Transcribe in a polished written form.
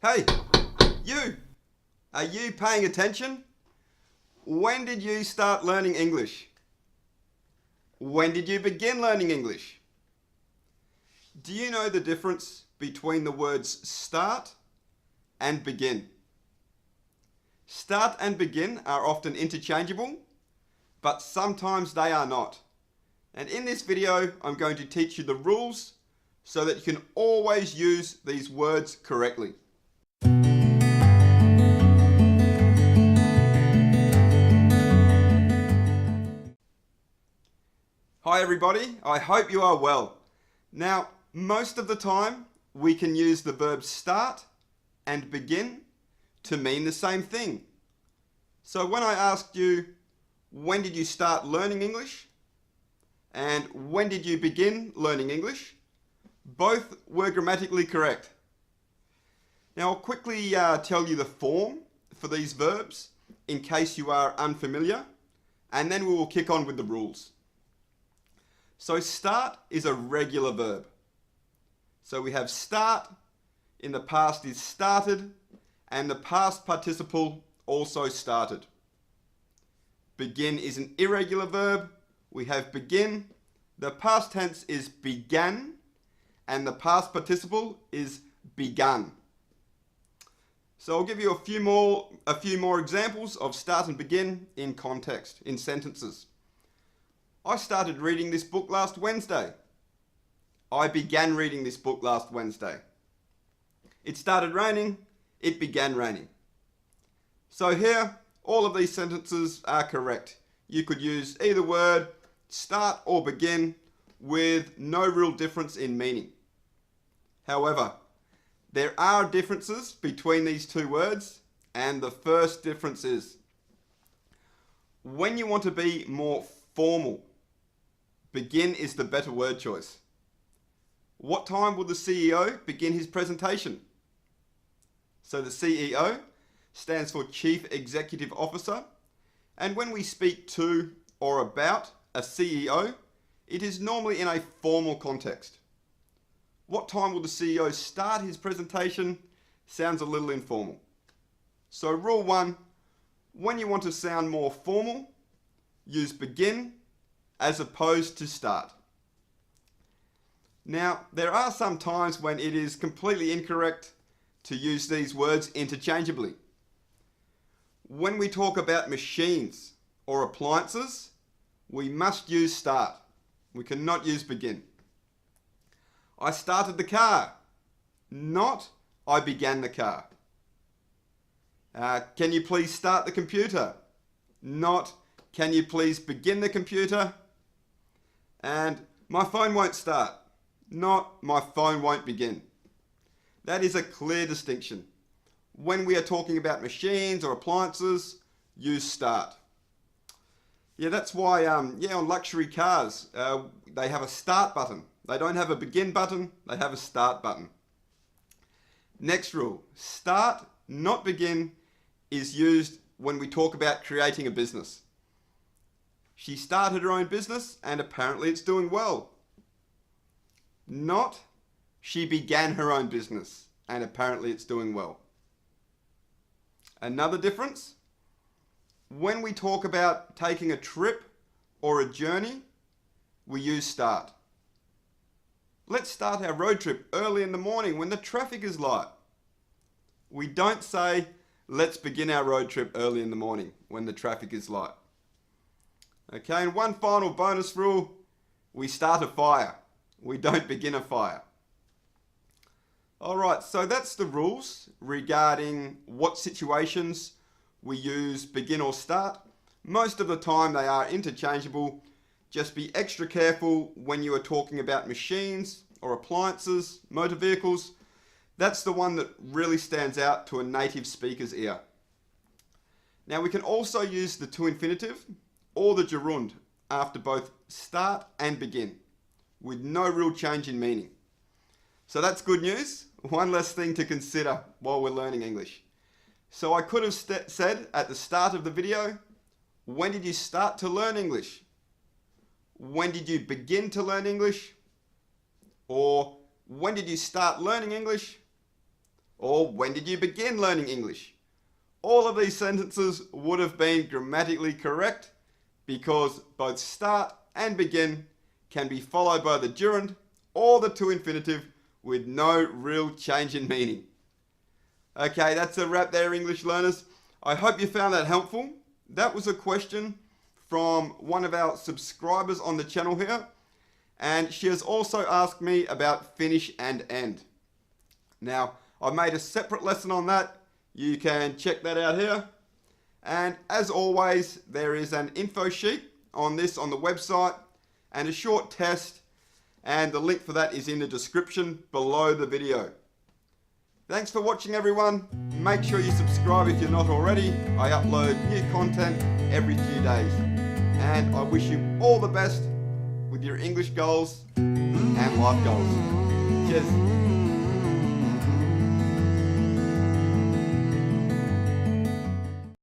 Hey, you! Are you paying attention? When did you start learning English? When did you begin learning English? Do you know the difference between the words start and begin? Start and begin are often interchangeable, but sometimes they are not. And in this video, I'm going to teach you the rules so that you can always use these words correctly. Hi everybody, I hope you are well. Now, most of the time we can use the verbs start and begin to mean the same thing. So when I asked you, when did you start learning English? And when did you begin learning English? Both were grammatically correct. Now I'll quickly tell you the form for these verbs in case you are unfamiliar, and then we will kick on with the rules. So start is a regular verb. So we have start, in the past is started, and the past participle also started. Begin is an irregular verb. We have begin, the past tense is began, and the past participle is begun. So I'll give you a few more examples of start and begin in context, in sentences. I started reading this book last Wednesday. I began reading this book last Wednesday. It started raining. It began raining. So here, all of these sentences are correct. You could use either word, start or begin, with no real difference in meaning. However, there are differences between these two words, and the first difference is when you want to be more formal, begin is the better word choice. What time will the CEO begin his presentation? So the CEO stands for Chief Executive Officer, and when we speak to or about a CEO, it is normally in a formal context. What time will the CEO start his presentation sounds a little informal. So rule 1, when you want to sound more formal, use begin as opposed to start. Now, there are some times when it is completely incorrect to use these words interchangeably. When we talk about machines or appliances, we must use start. We cannot use begin. I started the car, not I began the car. Can you please start the computer? Not can you please begin the computer? And my phone won't start, not my phone won't begin. That is a clear distinction. When we are talking about machines or appliances, use start. Yeah, that's why on luxury cars, they have a start button. They don't have a begin button, they have a start button. Next rule, start, not begin, is used when we talk about creating a business. She started her own business and apparently it's doing well. Not, she began her own business and apparently it's doing well. Another difference, when we talk about taking a trip or a journey, we use start. Let's start our road trip early in the morning when the traffic is light. We don't say, let's begin our road trip early in the morning when the traffic is light. Okay, and one final bonus rule, we start a fire. We don't begin a fire. Alright, so that's the rules regarding what situations we use begin or start. Most of the time they are interchangeable. Just be extra careful when you are talking about machines or appliances, motor vehicles. That's the one that really stands out to a native speaker's ear. Now we can also use the to infinitive or the gerund after both start and begin with no real change in meaning. So that's good news. One less thing to consider while we're learning English. So I could have said at the start of the video, when did you start to learn English? When did you begin to learn English? Or when did you start learning English? Or when did you begin learning English? All of these sentences would have been grammatically correct because both start and begin can be followed by the gerund or the to infinitive with no real change in meaning. Okay, that's a wrap there, English learners. I hope you found that helpful. That was a question from one of our subscribers on the channel here, and she has also asked me about finish and end. Now, I've made a separate lesson on that. You can check that out here. And as always, there is an info sheet on this on the website and a short test, and the link for that is in the description below the video. Thanks for watching, everyone. Make sure you subscribe if you're not already. I upload new content every few days. And I wish you all the best with your English goals and life goals. Cheers.